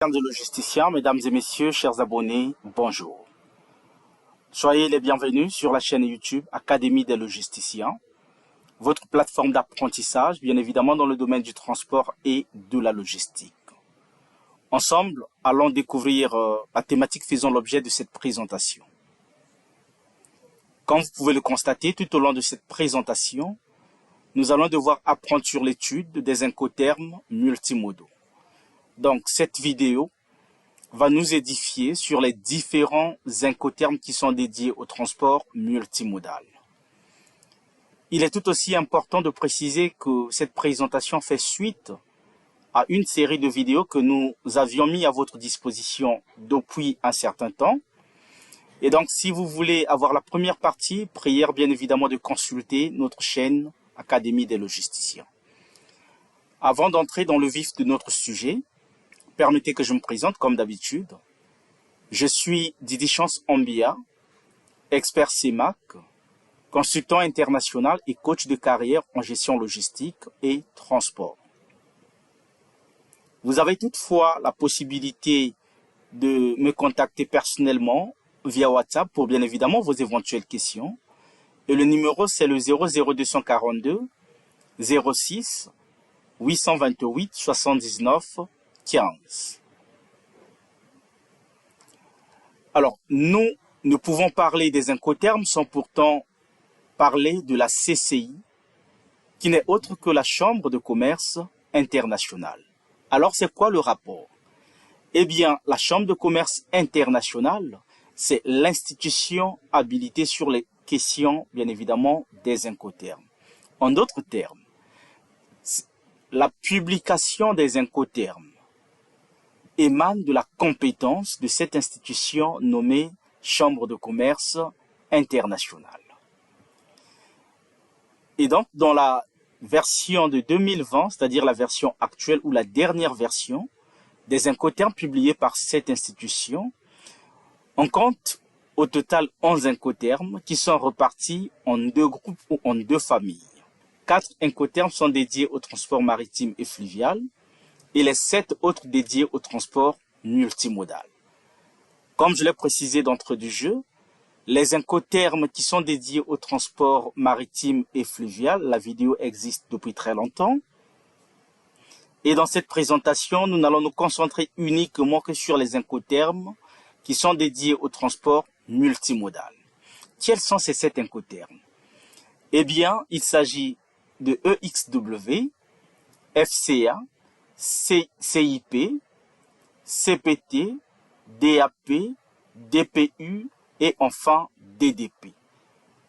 De logisticiens, mesdames et messieurs, chers abonnés, bonjour. Soyez les bienvenus sur la chaîne YouTube Académie des logisticiens, votre plateforme d'apprentissage, bien évidemment dans le domaine du transport et de la logistique. Ensemble, allons découvrir la thématique faisant l'objet de cette présentation. Comme vous pouvez le constater, tout au long de cette présentation, nous allons devoir apprendre sur l'étude des incoterms multimodaux. Donc, cette vidéo va nous édifier sur les différents incoterms qui sont dédiés au transport multimodal. Il est tout aussi important de préciser que cette présentation fait suite à une série de vidéos que nous avions mis à votre disposition depuis un certain temps. Et donc, si vous voulez avoir la première partie, prière bien évidemment de consulter notre chaîne Académie des logisticiens. Avant d'entrer dans le vif de notre sujet, permettez que je me présente comme d'habitude. Je suis Didi Chance Ambia, expert CEMAC, consultant international et coach de carrière en gestion logistique et transport. Vous avez toutefois la possibilité de me contacter personnellement via WhatsApp pour bien évidemment vos éventuelles questions. Et le numéro c'est le 00242 06 828 79 15. Alors, nous ne pouvons parler des incoterms sans pourtant parler de la CCI, qui n'est autre que la Chambre de commerce internationale. Alors, c'est quoi le rapport? Eh bien, la Chambre de commerce internationale, c'est l'institution habilitée sur les questions, bien évidemment, des incoterms. En d'autres termes, la publication des incoterms émane de la compétence de cette institution nommée Chambre de commerce internationale. Et donc, dans la version de 2020, c'est-à-dire la version actuelle ou la dernière version des incoterms publiés par cette institution, on compte au total 11 incoterms qui sont repartis en deux groupes ou en deux familles. 4 incoterms sont dédiés au transport maritime et fluvial, et les 7 autres dédiés au transport multimodal. Comme je l'ai précisé d'entrée du jeu, les incoterms qui sont dédiés au transport maritime et fluvial, la vidéo existe depuis très longtemps. Et dans cette présentation, nous n'allons nous concentrer uniquement que sur les incoterms qui sont dédiés au transport multimodal. Quels sont ces 7 incoterms? Eh bien, il s'agit de EXW, FCA, CIP, CPT, DAP, DPU et enfin DDP.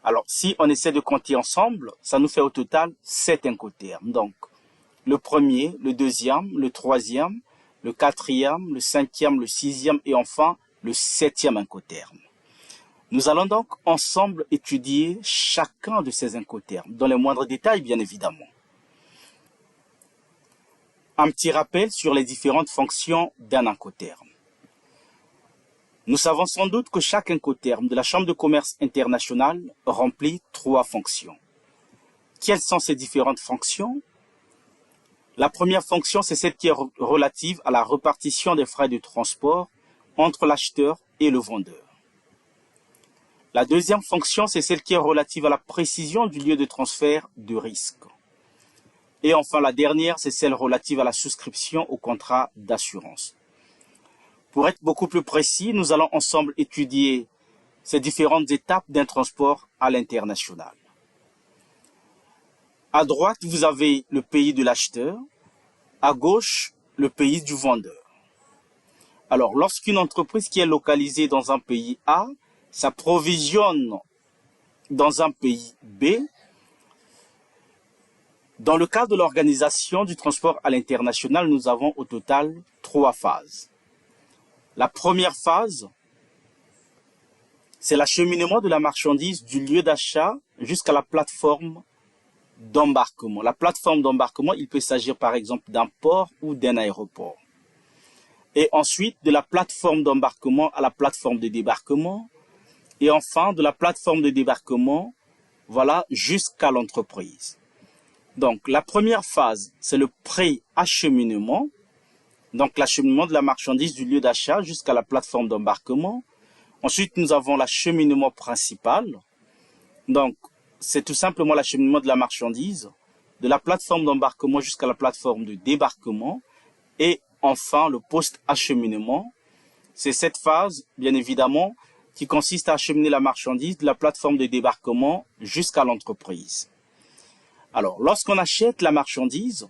Alors, si on essaie de compter ensemble, ça nous fait au total 7 incoterms. Donc, le premier, le deuxième, le troisième, le quatrième, le cinquième, le sixième et enfin le 7e incoterm. Nous allons donc ensemble étudier chacun de ces incoterms, dans les moindres détails bien évidemment. Un petit rappel sur les différentes fonctions d'un incoterm. Nous savons sans doute que chaque incoterm de la Chambre de commerce internationale remplit 3 fonctions. Quelles sont ces différentes fonctions? La première fonction, c'est celle qui est relative à la répartition des frais de transport entre l'acheteur et le vendeur. La deuxième fonction, c'est celle qui est relative à la précision du lieu de transfert de risque. Et enfin, la dernière, c'est celle relative à la souscription au contrat d'assurance. Pour être beaucoup plus précis, nous allons ensemble étudier ces différentes étapes d'un transport à l'international. À droite, vous avez le pays de l'acheteur, à gauche, le pays du vendeur. Alors, lorsqu'une entreprise qui est localisée dans un pays A s'approvisionne dans un pays B, dans le cadre de l'organisation du transport à l'international, nous avons au total 3 phases. La première phase, c'est l'acheminement de la marchandise du lieu d'achat jusqu'à la plateforme d'embarquement. La plateforme d'embarquement, il peut s'agir par exemple d'un port ou d'un aéroport. Et ensuite, de la plateforme d'embarquement à la plateforme de débarquement. Et enfin, de la plateforme de débarquement, voilà, jusqu'à l'entreprise. Donc, la première phase, c'est le pré-acheminement. Donc l'acheminement de la marchandise du lieu d'achat jusqu'à la plateforme d'embarquement. Ensuite, nous avons l'acheminement principal. Donc, c'est tout simplement l'acheminement de la marchandise de la plateforme d'embarquement jusqu'à la plateforme de débarquement. Et enfin, le post-acheminement. C'est cette phase, bien évidemment, qui consiste à acheminer la marchandise de la plateforme de débarquement jusqu'à l'entreprise. Alors, lorsqu'on achète la marchandise,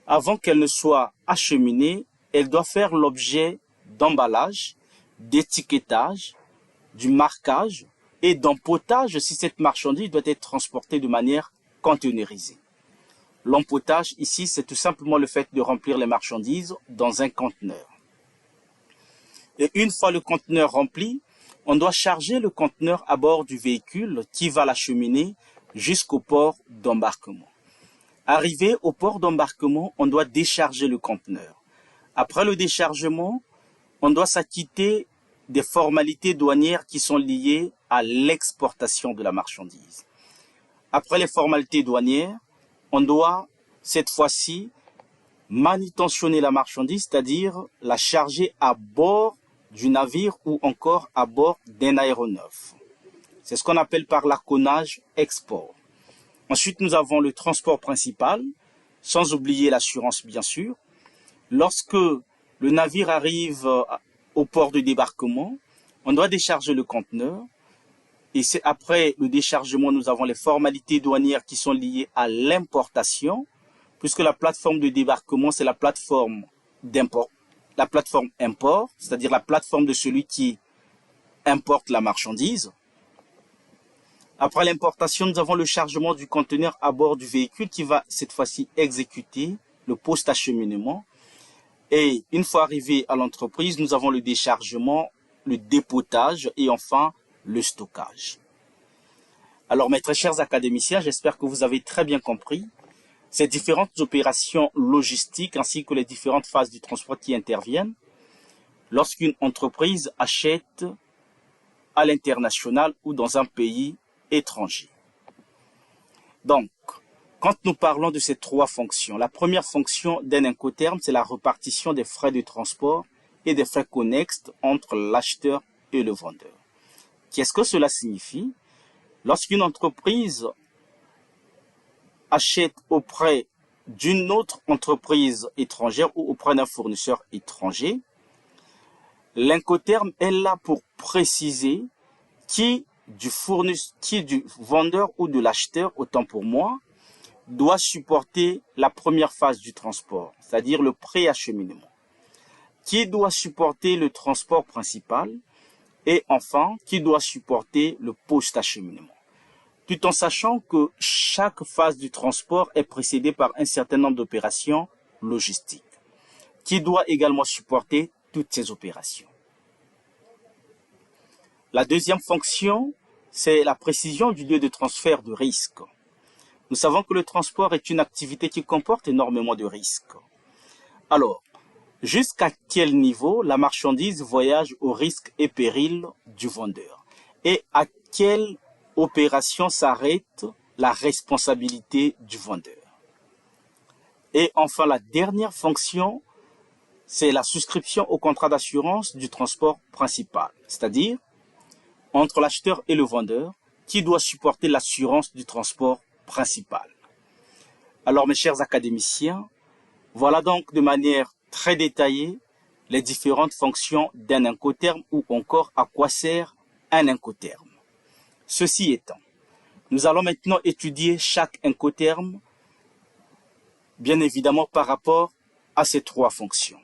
avant qu'elle ne soit acheminée, elle doit faire l'objet d'emballage, d'étiquetage, du marquage et d'empotage si cette marchandise doit être transportée de manière containerisée. L'empotage ici, c'est tout simplement le fait de remplir les marchandises dans un conteneur. Et une fois le conteneur rempli, on doit charger le conteneur à bord du véhicule qui va l'acheminer jusqu'au port d'embarquement. Arrivé au port d'embarquement, on doit décharger le conteneur. Après le déchargement, on doit s'acquitter des formalités douanières qui sont liées à l'exportation de la marchandise. Après les formalités douanières, on doit cette fois-ci manutentionner la marchandise, c'est-à-dire la charger à bord du navire ou encore à bord d'un aéronef. C'est ce qu'on appelle par l'accounage export. Ensuite, nous avons le transport principal, sans oublier l'assurance bien sûr. Lorsque le navire arrive au port de débarquement, on doit décharger le conteneur. Et c'est après le déchargement, nous avons les formalités douanières qui sont liées à l'importation, puisque la plateforme de débarquement, c'est la plateforme d'import, la plateforme import, c'est-à-dire la plateforme de celui qui importe la marchandise. Après l'importation, nous avons le chargement du conteneur à bord du véhicule qui va cette fois-ci exécuter le post-acheminement. Et une fois arrivé à l'entreprise, nous avons le déchargement, le dépotage et enfin le stockage. Alors mes très chers académiciens, j'espère que vous avez très bien compris ces différentes opérations logistiques ainsi que les différentes phases du transport qui interviennent lorsqu'une entreprise achète à l'international ou dans un pays étranger. Donc, quand nous parlons de ces trois fonctions, la première fonction d'un Incoterm, c'est la répartition des frais de transport et des frais connexes entre l'acheteur et le vendeur. Qu'est-ce que cela signifie? Lorsqu'une entreprise achète auprès d'une autre entreprise étrangère ou auprès d'un fournisseur étranger, l'Incoterm est là pour préciser qui du vendeur ou de l'acheteur, autant pour moi, doit supporter la première phase du transport, c'est-à-dire le pré-acheminement, qui doit supporter le transport principal et enfin, qui doit supporter le post-acheminement. Tout en sachant que chaque phase du transport est précédée par un certain nombre d'opérations logistiques, qui doit également supporter toutes ces opérations. La deuxième fonction, c'est la précision du lieu de transfert de risque. Nous savons que le transport est une activité qui comporte énormément de risques. Alors, jusqu'à quel niveau la marchandise voyage au risque et péril du vendeur? Et à quelle opération s'arrête la responsabilité du vendeur? Et enfin, la dernière fonction, c'est la souscription au contrat d'assurance du transport principal, c'est-à-dire entre l'acheteur et le vendeur, qui doit supporter l'assurance du transport principal. Alors, mes chers académiciens, voilà donc de manière très détaillée les différentes fonctions d'un Incoterm ou encore à quoi sert un Incoterm. Ceci étant, nous allons maintenant étudier chaque Incoterm, bien évidemment par rapport à ces trois fonctions.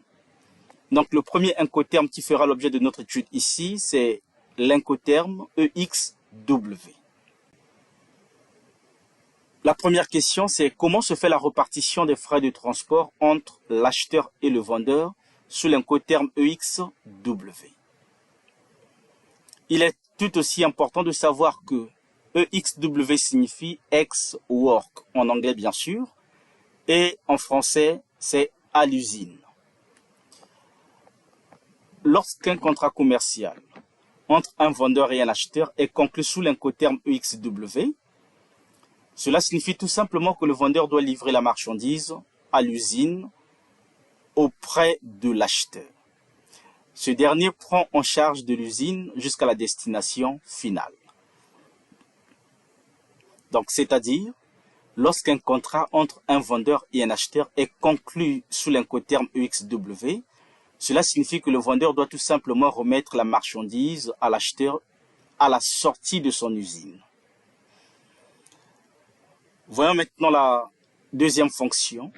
Donc, le premier Incoterm qui fera l'objet de notre étude ici, c'est l'Incoterm EXW. La première question, c'est comment se fait la répartition des frais de transport entre l'acheteur et le vendeur sous l'Incoterm EXW. Il est tout aussi important de savoir que EXW signifie ex-work en anglais bien sûr, et en français c'est à l'usine. Lorsqu'un contrat commercial entre un vendeur et un acheteur est conclu sous l'Incoterm EXW, cela signifie tout simplement que le vendeur doit livrer la marchandise à l'usine auprès de l'acheteur. Ce dernier prend en charge de l'usine jusqu'à la destination finale. Donc, c'est-à-dire, lorsqu'un contrat entre un vendeur et un acheteur est conclu sous l'incoterme EXW, cela signifie que le vendeur doit tout simplement remettre la marchandise à l'acheteur à la sortie de son usine. Voyons maintenant la deuxième fonction.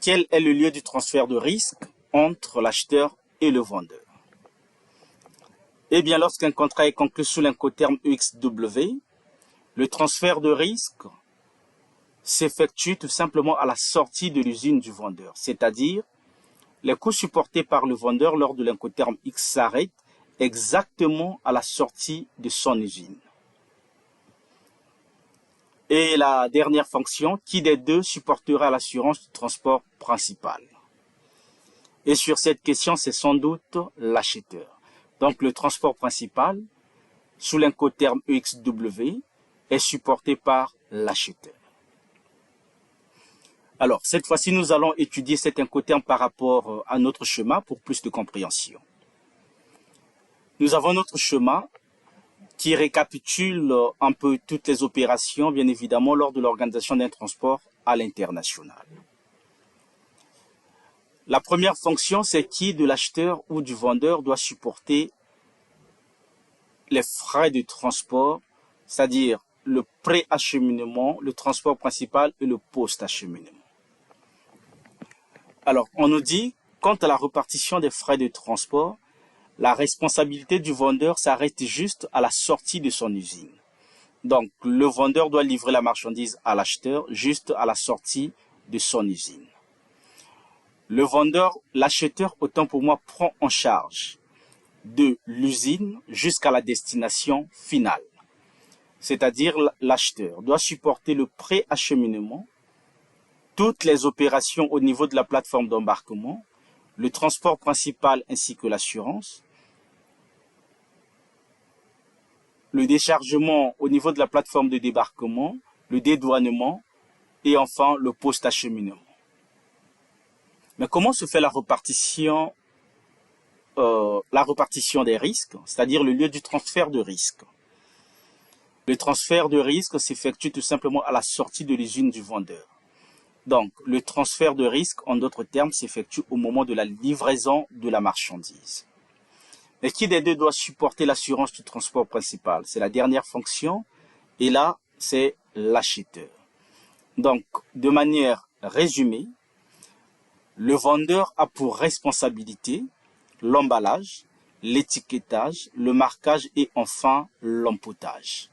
Quel est le lieu du transfert de risque entre l'acheteur et le vendeur? Eh bien, lorsqu'un contrat est conclu sous l'incoterme EXW, le transfert de risque s'effectue tout simplement à la sortie de l'usine du vendeur, c'est-à-dire les coûts supportés par le vendeur lors de l'incoterme X s'arrêtent exactement à la sortie de son usine. Et la dernière fonction, qui des deux supportera l'assurance du transport principal? Et sur cette question, c'est sans doute l'acheteur. Donc le transport principal, sous l'incoterme EXW, est supporté par l'acheteur. Alors, cette fois-ci, nous allons étudier cet incoterme par rapport à notre schéma pour plus de compréhension. Nous avons notre schéma qui récapitule un peu toutes les opérations, bien évidemment, lors de l'organisation d'un transport à l'international. La première fonction, c'est qui de l'acheteur ou du vendeur doit supporter les frais de transport, c'est-à-dire le pré-acheminement, le transport principal et le post-acheminement. Alors, on nous dit, quant à la répartition des frais de transport, la responsabilité du vendeur s'arrête juste à la sortie de son usine. Donc, le vendeur doit livrer la marchandise à l'acheteur juste à la sortie de son usine. Le vendeur, l'acheteur, autant pour moi, prend en charge de l'usine jusqu'à la destination finale. C'est-à-dire l'acheteur doit supporter le pré-acheminement, toutes les opérations au niveau de la plateforme d'embarquement, le transport principal ainsi que l'assurance, le déchargement au niveau de la plateforme de débarquement, le dédouanement et enfin le post-acheminement. Mais comment se fait la répartition des risques, c'est-à-dire le lieu du transfert de risque? Le transfert de risque s'effectue tout simplement à la sortie de l'usine du vendeur. Donc, le transfert de risque, en d'autres termes, s'effectue au moment de la livraison de la marchandise. Mais qui des deux doit supporter l'assurance du transport principal? C'est la dernière fonction, et là, c'est l'acheteur. Donc, de manière résumée, le vendeur a pour responsabilité l'emballage, l'étiquetage, le marquage et enfin l'empotage.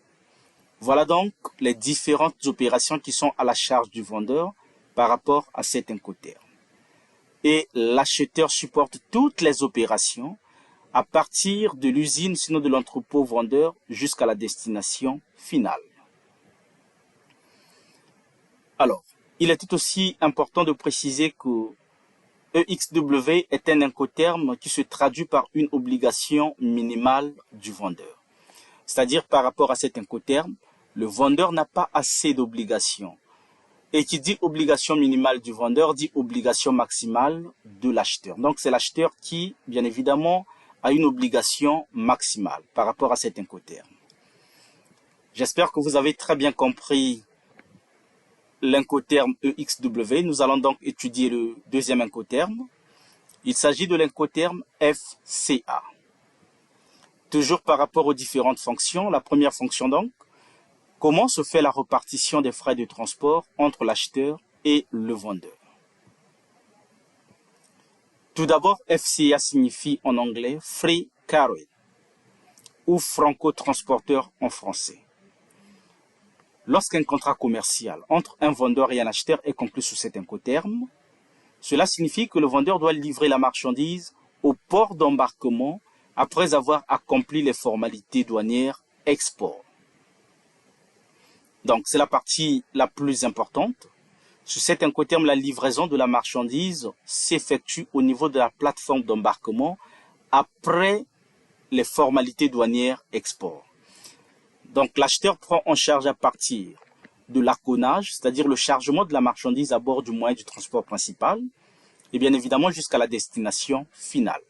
Voilà donc les différentes opérations qui sont à la charge du vendeur par rapport à cet incoterme. Et l'acheteur supporte toutes les opérations à partir de l'usine, sinon de l'entrepôt vendeur, jusqu'à la destination finale. Alors, il est tout aussi important de préciser que EXW est un incoterme qui se traduit par une obligation minimale du vendeur. C'est-à-dire, par rapport à cet incoterme, le vendeur n'a pas assez d'obligations. Et qui dit obligation minimale du vendeur dit obligation maximale de l'acheteur. Donc, c'est l'acheteur qui, bien évidemment, a une obligation maximale par rapport à cet incoterme. J'espère que vous avez très bien compris l'incoterme EXW. Nous allons donc étudier le deuxième incoterme. Il s'agit de l'incoterme FCA. Toujours par rapport aux différentes fonctions. La première fonction donc, comment se fait la répartition des frais de transport entre l'acheteur et le vendeur? Tout d'abord, FCA signifie en anglais Free Carrier ou franco-transporteur en français. Lorsqu'un contrat commercial entre un vendeur et un acheteur est conclu sous cet incoterme, cela signifie que le vendeur doit livrer la marchandise au port d'embarquement après avoir accompli les formalités douanières export. Donc, c'est la partie la plus importante. Sous cet incoterme, la livraison de la marchandise s'effectue au niveau de la plateforme d'embarquement après les formalités douanières export. Donc, l'acheteur prend en charge à partir de l'accounage, c'est-à-dire le chargement de la marchandise à bord du moyen du transport principal, et bien évidemment jusqu'à la destination finale.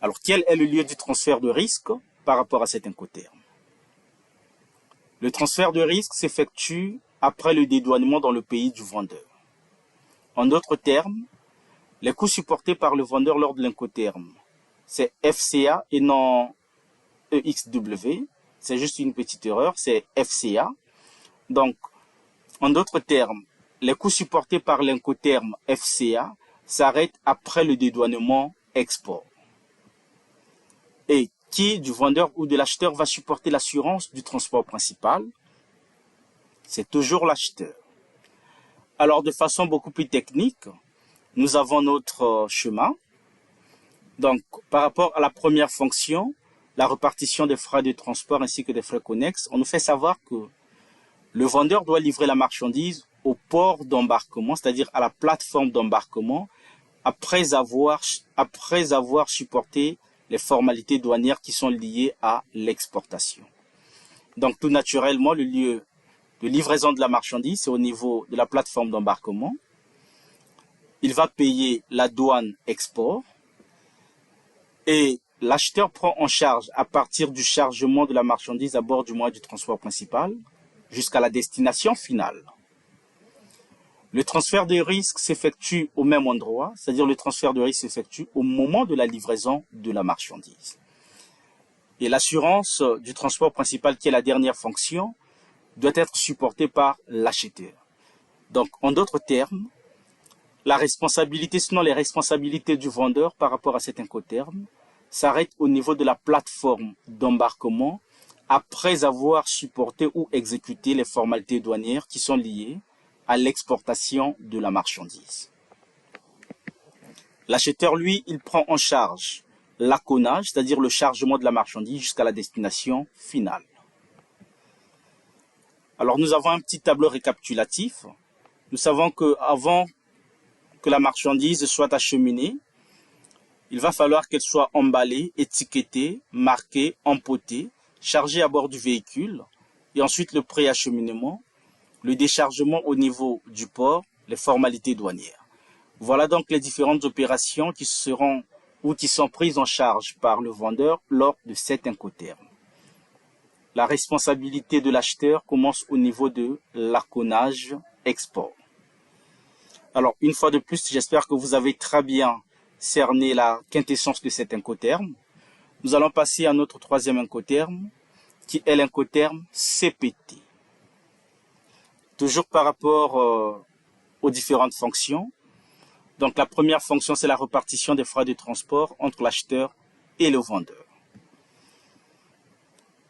Alors, quel est le lieu du transfert de risque par rapport à cet incoterm? Le transfert de risque s'effectue après le dédouanement dans le pays du vendeur. En d'autres termes, les coûts supportés par le vendeur lors de l'incoterm, c'est FCA et non EXW. C'est juste une petite erreur, c'est FCA. Donc, en d'autres termes, les coûts supportés par l'incoterm FCA s'arrêtent après le dédouanement export. Et qui du vendeur ou de l'acheteur va supporter l'assurance du transport principal? C'est toujours l'acheteur. Alors, de façon beaucoup plus technique, nous avons notre schéma. Donc, par rapport à la première fonction, la répartition des frais de transport ainsi que des frais connexes, on nous fait savoir que le vendeur doit livrer la marchandise au port d'embarquement, c'est-à-dire à la plateforme d'embarquement, après avoir supporté les formalités douanières qui sont liées à l'exportation. Donc, tout naturellement, le lieu de livraison de la marchandise, c'est au niveau de la plateforme d'embarquement. Il va payer la douane export et l'acheteur prend en charge à partir du chargement de la marchandise à bord du moyen du transport principal jusqu'à la destination finale. Le transfert de risque s'effectue au même endroit, c'est-à-dire le transfert de risque s'effectue au moment de la livraison de la marchandise. Et l'assurance du transport principal, qui est la dernière fonction, doit être supportée par l'acheteur. Donc, en d'autres termes, la responsabilité, sinon les responsabilités du vendeur par rapport à cet incoterm, s'arrête au niveau de la plateforme d'embarquement après avoir supporté ou exécuté les formalités douanières qui sont liées à l'exportation de la marchandise. L'acheteur, lui, il prend en charge l'accounage, c'est-à-dire le chargement de la marchandise jusqu'à la destination finale. Alors, nous avons un petit tableau récapitulatif. Nous savons qu'avant que la marchandise soit acheminée, il va falloir qu'elle soit emballée, étiquetée, marquée, empotée, chargée à bord du véhicule, et ensuite le pré-acheminement, le déchargement au niveau du port, les formalités douanières. Voilà donc les différentes opérations qui seront ou qui sont prises en charge par le vendeur lors de cet incoterm. La responsabilité de l'acheteur commence au niveau de l'accounage export. Alors, une fois de plus, j'espère que vous avez très bien cerné la quintessence de cet incoterm. Nous allons passer à notre troisième incoterm, qui est l'incoterm CPT. Toujours par rapport aux différentes fonctions. Donc, la première fonction, c'est la répartition des frais de transport entre l'acheteur et le vendeur.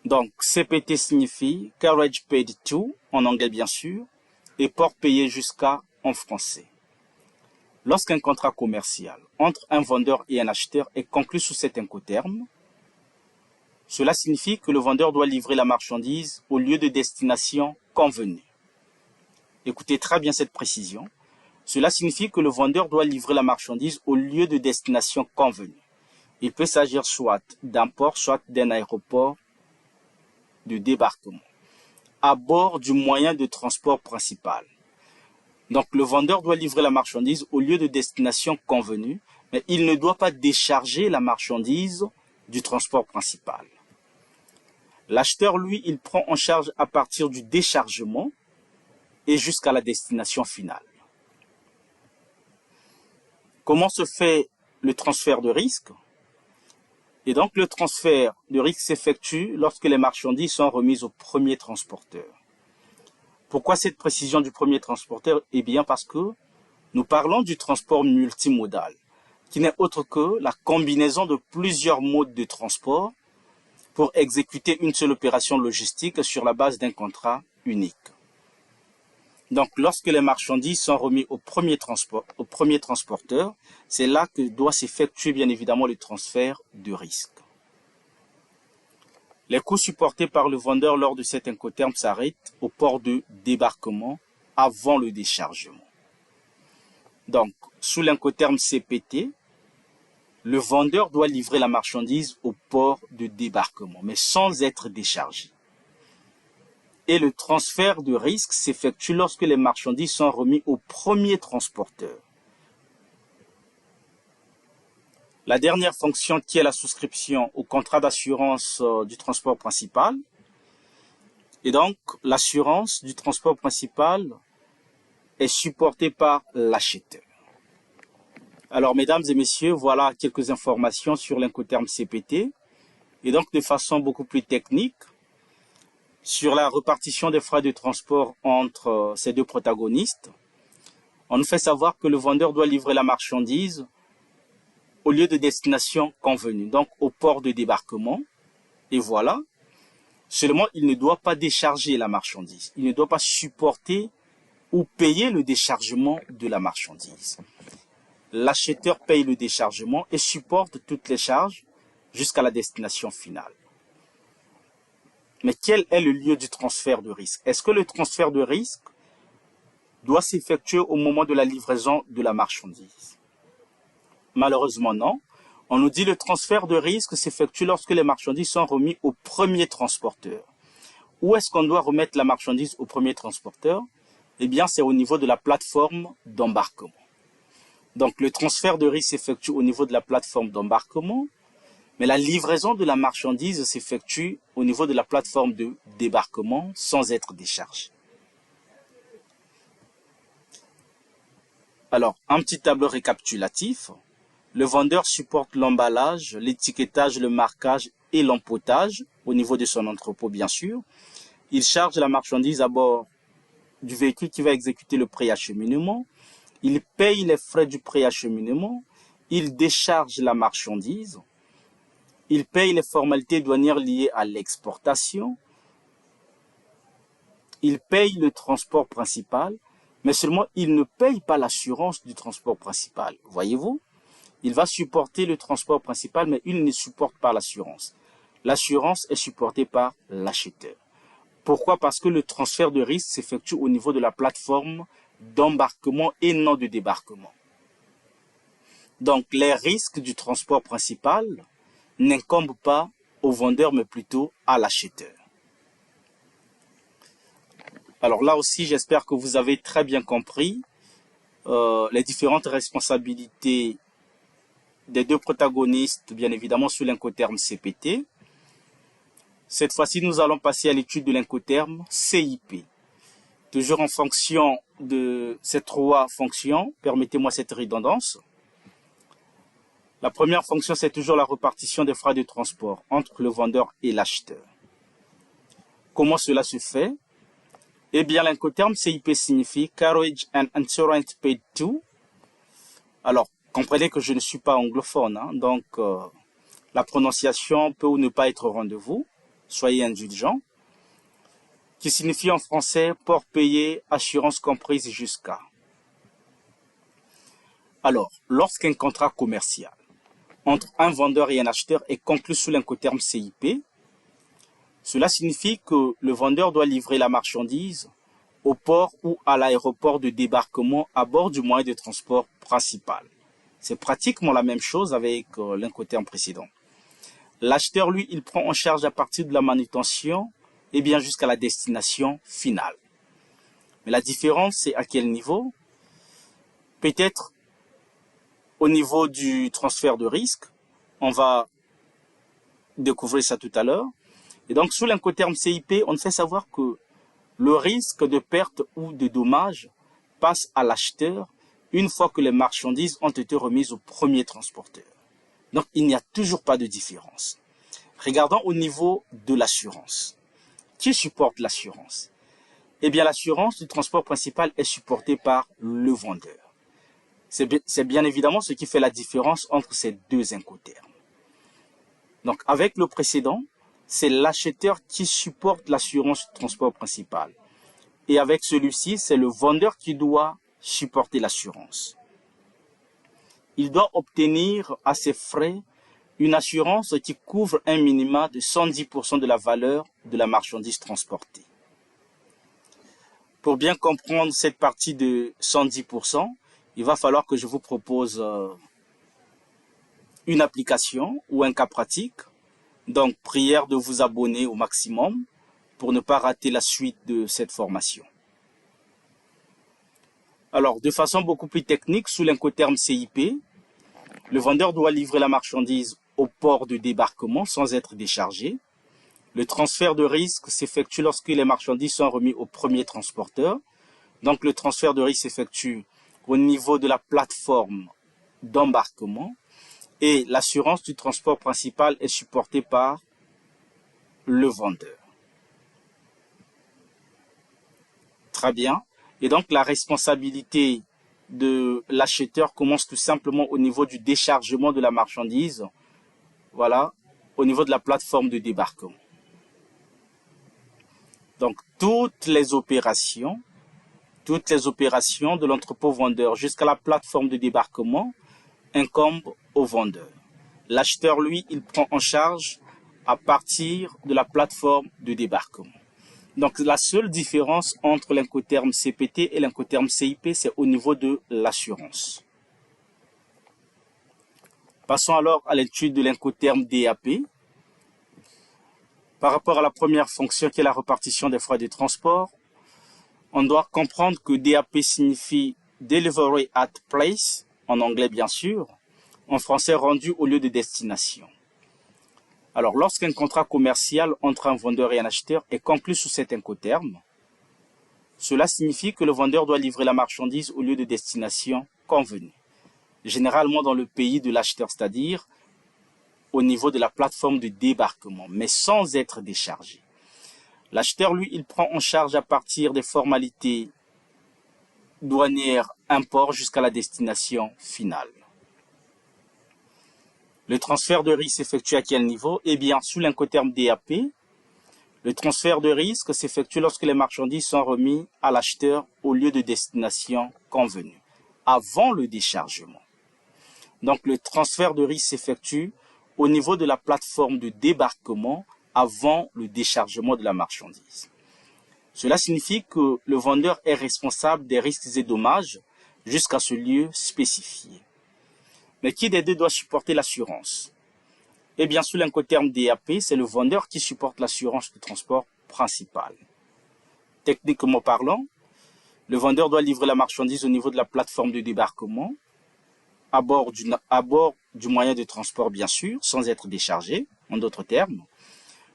Donc, CPT signifie Carriage Paid To, en anglais bien sûr, et port payé jusqu'à en français. Lorsqu'un contrat commercial entre un vendeur et un acheteur est conclu sous cet incoterm, cela signifie que le vendeur doit livrer la marchandise au lieu de destination convenu. Écoutez très bien cette précision. Cela signifie que le vendeur doit livrer la marchandise au lieu de destination convenu. Il peut s'agir soit d'un port, soit d'un aéroport de débarquement, à bord du moyen de transport principal. Donc, le vendeur doit livrer la marchandise au lieu de destination convenu, mais il ne doit pas décharger la marchandise du transport principal. L'acheteur, lui, il prend en charge à partir du déchargement et jusqu'à la destination finale. Comment se fait le transfert de risque? Et donc, le transfert de risque s'effectue lorsque les marchandises sont remises au premier transporteur. Pourquoi cette précision du premier transporteur? Eh bien, parce que nous parlons du transport multimodal, qui n'est autre que la combinaison de plusieurs modes de transport pour exécuter une seule opération logistique sur la base d'un contrat unique. Donc, lorsque les marchandises sont remises au premier transporteur, c'est là que doit s'effectuer bien évidemment le transfert de risque. Les coûts supportés par le vendeur lors de cet incoterm s'arrêtent au port de débarquement avant le déchargement. Donc, sous l'incoterm CPT, le vendeur doit livrer la marchandise au port de débarquement, mais sans être déchargé. Et le transfert de risque s'effectue lorsque les marchandises sont remises au premier transporteur. La dernière fonction qui est la souscription au contrat d'assurance du transport principal. Et donc, l'assurance du transport principal est supportée par l'acheteur. Alors, mesdames et messieurs, voilà quelques informations sur l'Incoterm CPT. Et donc, de façon beaucoup plus technique, sur la répartition des frais de transport entre ces deux protagonistes, on nous fait savoir que le vendeur doit livrer la marchandise au lieu de destination convenu, donc au port de débarquement. Et voilà. Seulement, il ne doit pas décharger la marchandise. Il ne doit pas supporter ou payer le déchargement de la marchandise. L'acheteur paye le déchargement et supporte toutes les charges jusqu'à la destination finale. Mais quel est le lieu du transfert de risque? Est-ce que le transfert de risque doit s'effectuer au moment de la livraison de la marchandise? Malheureusement, non. On nous dit le transfert de risque s'effectue lorsque les marchandises sont remises au premier transporteur. Où est-ce qu'on doit remettre la marchandise au premier transporteur? Eh bien, c'est au niveau de la plateforme d'embarquement. Donc, le transfert de risque s'effectue au niveau de la plateforme d'embarquement, mais la livraison de la marchandise s'effectue au niveau de la plateforme de débarquement sans être déchargée. Alors, un petit tableau récapitulatif. Le vendeur supporte l'emballage, l'étiquetage, le marquage et l'empotage au niveau de son entrepôt, bien sûr. Il charge la marchandise à bord du véhicule qui va exécuter le préacheminement. Il paye les frais du préacheminement. Il décharge la marchandise. Il paye les formalités douanières liées à l'exportation. Il paye le transport principal, mais seulement il ne paye pas l'assurance du transport principal. Voyez-vous? Il va supporter le transport principal, mais il ne supporte pas l'assurance. L'assurance est supportée par l'acheteur. Pourquoi? Parce que le transfert de risque s'effectue au niveau de la plateforme d'embarquement et non de débarquement. Donc, les risques du transport principal n'incombent pas au vendeur, mais plutôt à l'acheteur. Alors là aussi, j'espère que vous avez très bien compris les différentes responsabilités des deux protagonistes, bien évidemment, sur l'Incoterm CPT. Cette fois-ci, nous allons passer à l'étude de l'Incoterm CIP. Toujours en fonction de ces trois fonctions, permettez-moi cette redondance. La première fonction, c'est toujours la répartition des frais de transport entre le vendeur et l'acheteur. Comment cela se fait? Eh bien, l'Incoterm CIP signifie Carriage and Insurance Paid To. Alors, comprenez que je ne suis pas anglophone, hein, donc la prononciation peut ou ne pas être au rendez-vous. Soyez indulgents. Qui signifie en français port payé, assurance comprise jusqu'à. Alors, lorsqu'un contrat commercial entre un vendeur et un acheteur est conclu sous l'Incoterm CIP, cela signifie que le vendeur doit livrer la marchandise au port ou à l'aéroport de débarquement à bord du moyen de transport principal. C'est pratiquement la même chose avec l'Incoterm précédent. L'acheteur, lui, il prend en charge à partir de la manutention et bien jusqu'à la destination finale. Mais la différence, c'est à quel niveau? Peut-être au niveau du transfert de risque. On va découvrir ça tout à l'heure. Et donc, sous l'Incoterm CIP, on fait savoir que le risque de perte ou de dommage passe à l'acheteur une fois que les marchandises ont été remises au premier transporteur. Donc, il n'y a toujours pas de différence. Regardons au niveau de l'assurance. Qui supporte l'assurance? Eh bien, l'assurance du transport principal est supportée par le vendeur. C'est bien évidemment ce qui fait la différence entre ces deux Incoterms. Donc, avec le précédent, c'est l'acheteur qui supporte l'assurance du transport principal. Et avec celui-ci, c'est le vendeur qui doit supporter l'assurance. Il doit obtenir à ses frais une assurance qui couvre un minima de 110% de la valeur de la marchandise transportée. Pour bien comprendre cette partie de 110%, il va falloir que je vous propose une application ou un cas pratique. Donc, prière de vous abonner au maximum pour ne pas rater la suite de cette formation. Alors, de façon beaucoup plus technique, sous l'Incoterm CIP, Le vendeur doit livrer la marchandise au port de débarquement sans être déchargé. Le transfert de risque s'effectue lorsque les marchandises sont remises au premier transporteur. Donc le transfert de risque s'effectue au niveau de la plateforme d'embarquement et l'assurance du transport principal est supportée par le vendeur. Très bien. Et donc la responsabilité de l'acheteur commence tout simplement au niveau du déchargement de la marchandise, voilà, au niveau de la plateforme de débarquement. Donc toutes les opérations de l'entrepôt vendeur jusqu'à la plateforme de débarquement incombent au vendeur. L'acheteur, lui, il prend en charge à partir de la plateforme de débarquement. Donc la seule différence entre l'incoterme CPT et l'incoterme CIP, c'est au niveau de l'assurance. Passons alors à l'étude de l'incoterme DAP. Par rapport à la première fonction qui est la répartition des frais de transport, on doit comprendre que DAP signifie Delivery at Place, en anglais bien sûr, en français rendu au lieu de destination. Alors, lorsqu'un contrat commercial entre un vendeur et un acheteur est conclu sous cet incoterme, cela signifie que le vendeur doit livrer la marchandise au lieu de destination convenu, généralement dans le pays de l'acheteur, c'est-à-dire au niveau de la plateforme de débarquement, mais sans être déchargé. L'acheteur, lui, il prend en charge à partir des formalités douanières import jusqu'à la destination finale. Le transfert de risque s'effectue à quel niveau? Eh bien, sous l'incoterme DAP, le transfert de risque s'effectue lorsque les marchandises sont remises à l'acheteur au lieu de destination convenu, avant le déchargement. Donc, le transfert de risque s'effectue au niveau de la plateforme de débarquement avant le déchargement de la marchandise. Cela signifie que le vendeur est responsable des risques et dommages jusqu'à ce lieu spécifié. Mais qui des deux doit supporter l'assurance? Eh bien, sous l'incoterme DAP, c'est le vendeur qui supporte l'assurance de transport principal. Techniquement parlant, le vendeur doit livrer la marchandise au niveau de la plateforme de débarquement, à bord du moyen de transport bien sûr, sans être déchargé, en d'autres termes.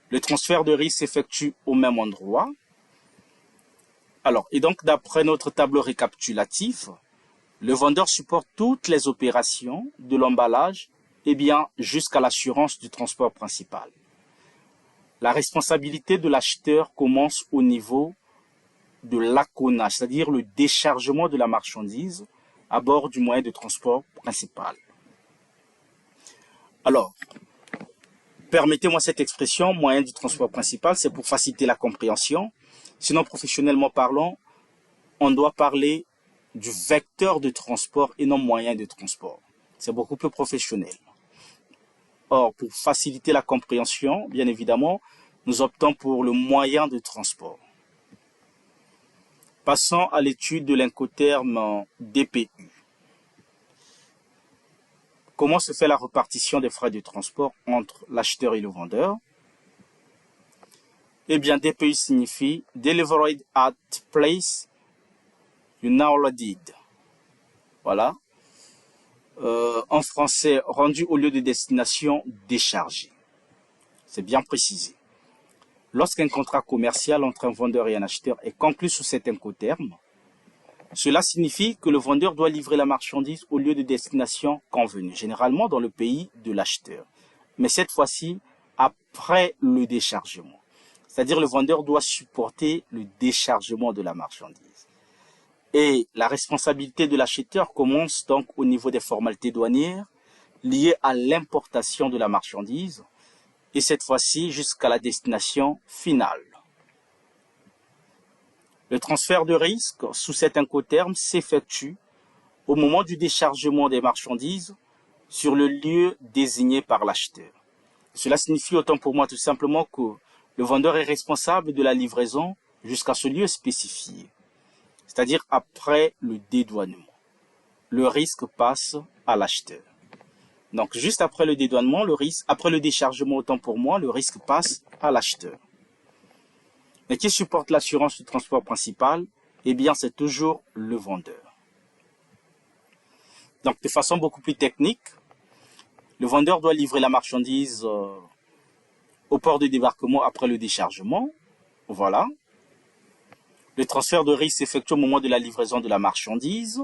Le transfert de risque s'effectue au même endroit. Alors, et donc d'après notre tableau récapitulatif, le vendeur supporte toutes les opérations de l'emballage et bien jusqu'à l'assurance du transport principal. La responsabilité de l'acheteur commence au niveau de l'accounage, c'est-à-dire le déchargement de la marchandise à bord du moyen de transport principal. Alors, permettez-moi cette expression, moyen du transport principal, c'est pour faciliter la compréhension. Sinon, professionnellement parlant, on doit parler du vecteur de transport et non moyen de transport. C'est beaucoup plus professionnel. Or, pour faciliter la compréhension, bien évidemment, nous optons pour le moyen de transport. Passons à l'étude de l'incoterme DPU. Comment se fait la répartition des frais de transport entre l'acheteur et le vendeur? Eh bien, DPU signifie Delivered at Place You Now Did. Voilà. En français, rendu au lieu de destination déchargé. C'est bien précisé. Lorsqu'un contrat commercial entre un vendeur et un acheteur est conclu sous cet incoterme, cela signifie que le vendeur doit livrer la marchandise au lieu de destination convenu, généralement dans le pays de l'acheteur. Mais cette fois-ci, après le déchargement. C'est-à-dire le vendeur doit supporter le déchargement de la marchandise. Et la responsabilité de l'acheteur commence donc au niveau des formalités douanières liées à l'importation de la marchandise et cette fois-ci jusqu'à la destination finale. Le transfert de risque sous cet incoterme s'effectue au moment du déchargement des marchandises sur le lieu désigné par l'acheteur. Cela signifie autant pour moi tout simplement que le vendeur est responsable de la livraison jusqu'à ce lieu spécifié, c'est-à-dire après le dédouanement. Le risque passe à l'acheteur. Donc, juste après le dédouanement, après le déchargement, autant pour moi, le risque passe à l'acheteur. Mais qui supporte l'assurance du transport principal? Eh bien, c'est toujours le vendeur. Donc, de façon beaucoup plus technique, Le vendeur doit livrer la marchandise au port de débarquement après le déchargement. Voilà. Le transfert de risque s'effectue au moment de la livraison de la marchandise.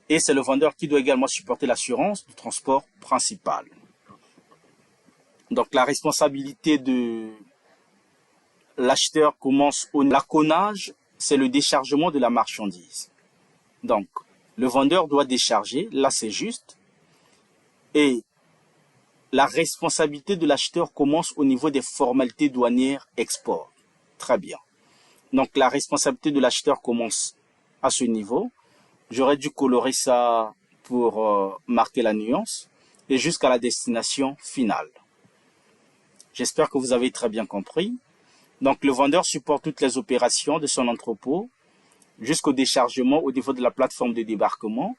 Et c'est le vendeur qui doit également supporter l'assurance du transport principal. Donc la responsabilité de l'acheteur commence au l'aconnage, c'est le déchargement de la marchandise. Donc le vendeur doit décharger, là c'est juste. Et la responsabilité de l'acheteur commence au niveau des formalités douanières export. Très bien. Donc la responsabilité de l'acheteur commence à ce niveau. J'aurais dû colorer ça pour marquer la nuance et jusqu'à la destination finale. J'espère que vous avez très bien compris. Donc le vendeur supporte toutes les opérations de son entrepôt jusqu'au déchargement au niveau de la plateforme de débarquement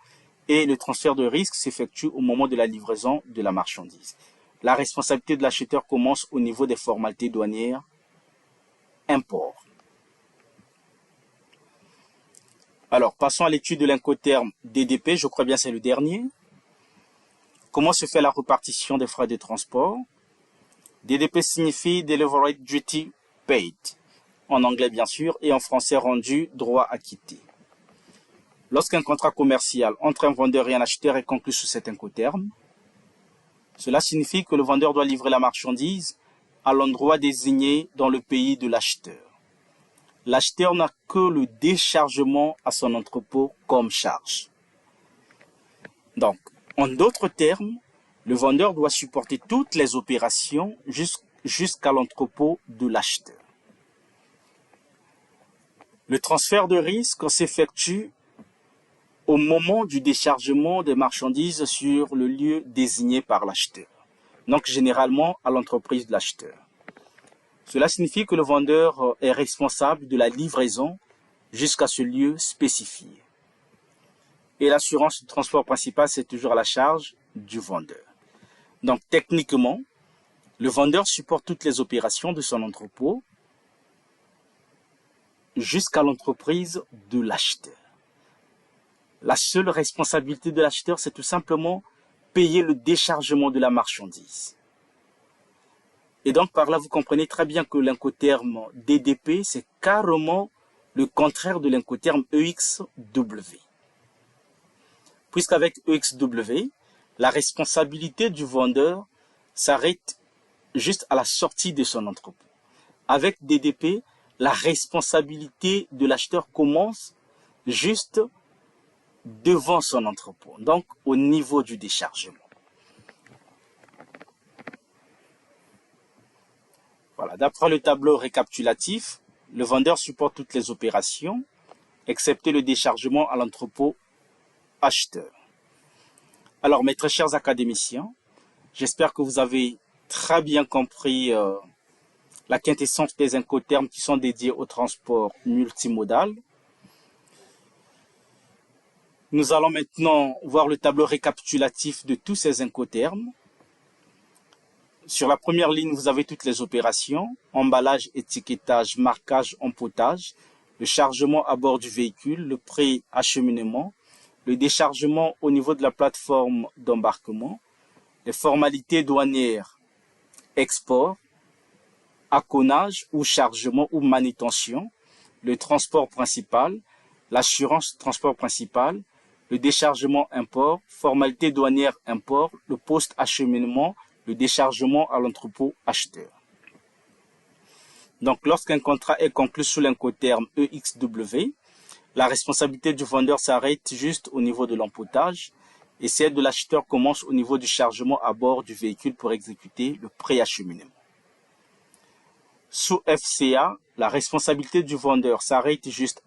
et le transfert de risque s'effectue au moment de la livraison de la marchandise. La responsabilité de l'acheteur commence au niveau des formalités douanières import. Alors, passons à l'étude de l'incoterme DDP, je crois bien c'est le dernier. Comment se fait la répartition des frais de transport? DDP signifie Delivery Duty Paid, en anglais bien sûr, et en français rendu droit acquitté. Lorsqu'un contrat commercial entre un vendeur et un acheteur est conclu sous cet incoterme, cela signifie que le vendeur doit livrer la marchandise à l'endroit désigné dans le pays de l'acheteur. L'acheteur n'a que le déchargement à son entrepôt comme charge. Donc, en d'autres termes, le vendeur doit supporter toutes les opérations jusqu'à l'entrepôt de l'acheteur. Le transfert de risque s'effectue au moment du déchargement des marchandises sur le lieu désigné par l'acheteur, donc généralement à l'entreprise de l'acheteur. Cela signifie que le vendeur est responsable de la livraison jusqu'à ce lieu spécifié. Et l'assurance du transport principal, c'est toujours à la charge du vendeur. Donc techniquement, le vendeur supporte toutes les opérations de son entrepôt jusqu'à l'entreprise de l'acheteur. La seule responsabilité de l'acheteur, c'est tout simplement payer le déchargement de la marchandise. Et donc, par là, vous comprenez très bien que l'incoterme DDP, c'est carrément le contraire de l'incoterme EXW. Puisqu'avec EXW, la responsabilité du vendeur s'arrête juste à la sortie de son entrepôt. Avec DDP, la responsabilité de l'acheteur commence juste devant son entrepôt, donc au niveau du déchargement. Voilà, d'après le tableau récapitulatif, le vendeur supporte toutes les opérations, excepté le déchargement à l'entrepôt acheteur. Alors, mes très chers académiciens, j'espère que vous avez très bien compris la quintessence des incotermes qui sont dédiés au transport multimodal. Nous allons maintenant voir le tableau récapitulatif de tous ces incotermes. Sur la première ligne, vous avez toutes les opérations, emballage, étiquetage, marquage, empotage, le chargement à bord du véhicule, le pré-acheminement, le déchargement au niveau de la plateforme d'embarquement, les formalités douanières, export, aconnage ou chargement ou manutention, le transport principal, l'assurance transport principal, le déchargement import, formalité douanière import, le post-acheminement, le déchargement à l'entrepôt acheteur. Donc, lorsqu'un contrat est conclu sous l'incoterme EXW, la responsabilité du vendeur s'arrête juste au niveau de l'empotage et celle de l'acheteur commence au niveau du chargement à bord du véhicule pour exécuter le pré-acheminement. Sous FCA, la responsabilité du vendeur s'arrête juste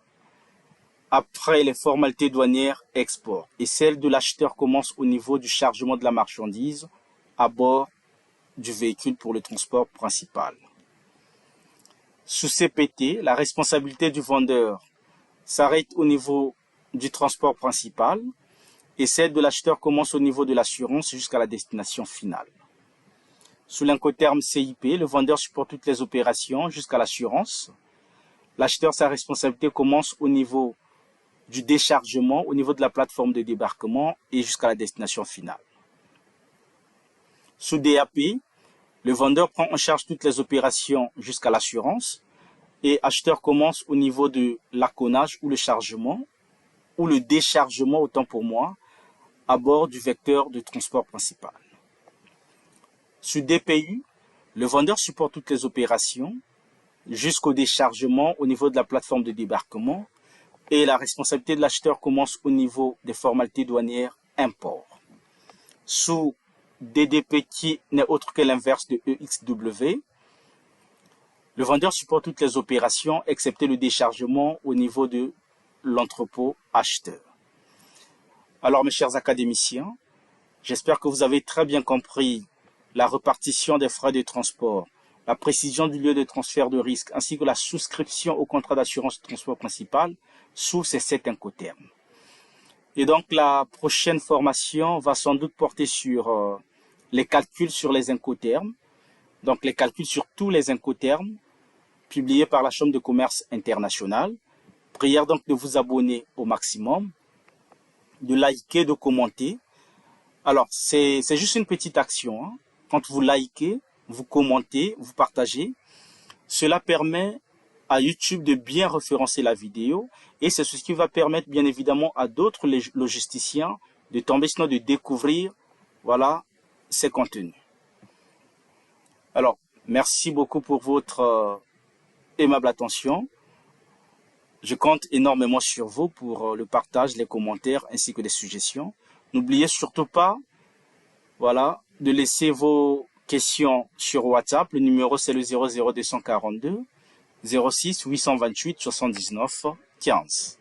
après les formalités douanières export et celle de l'acheteur commence au niveau du chargement de la marchandise à bord du véhicule pour le transport principal. Sous CPT, la responsabilité du vendeur s'arrête au niveau du transport principal et celle de l'acheteur commence au niveau de l'assurance jusqu'à la destination finale. Sous l'incoterme CIP, le vendeur supporte toutes les opérations jusqu'à l'assurance. L'acheteur, sa responsabilité commence au niveau du déchargement, au niveau de la plateforme de débarquement et jusqu'à la destination finale. Sous DAP, le vendeur prend en charge toutes les opérations jusqu'à l'assurance et acheteur commence au niveau de l'aconnage ou le chargement ou le déchargement, autant pour moi, à bord du vecteur de transport principal. Sous DPU, le vendeur supporte toutes les opérations jusqu'au déchargement au niveau de la plateforme de débarquement et la responsabilité de l'acheteur commence au niveau des formalités douanières import. Sous DDP qui n'est autre que l'inverse de EXW, le vendeur supporte toutes les opérations excepté le déchargement au niveau de l'entrepôt acheteur. Alors mes chers académiciens, j'espère que vous avez très bien compris la répartition des frais de transport, la précision du lieu de transfert de risque ainsi que la souscription au contrat d'assurance de transport principal sous ces 7 incoterms. Et donc la prochaine formation va sans doute porter sur les calculs sur les incoterms, donc les calculs sur tous les incoterms publiés par la Chambre de commerce internationale. Prière donc de vous abonner au maximum, de liker, de commenter. Alors c'est juste une petite action, hein. Quand vous likez, vous commentez, vous partagez, cela permet à YouTube de bien référencer la vidéo et c'est ce qui va permettre bien évidemment à d'autres logisticiens de tomber, sinon de découvrir, voilà, ces contenus. Alors, merci beaucoup pour votre aimable attention. Je compte énormément sur vous pour le partage, les commentaires ainsi que les suggestions. N'oubliez surtout pas, voilà, de laisser vos questions sur WhatsApp. Le numéro c'est le 00242 06 828 79 15.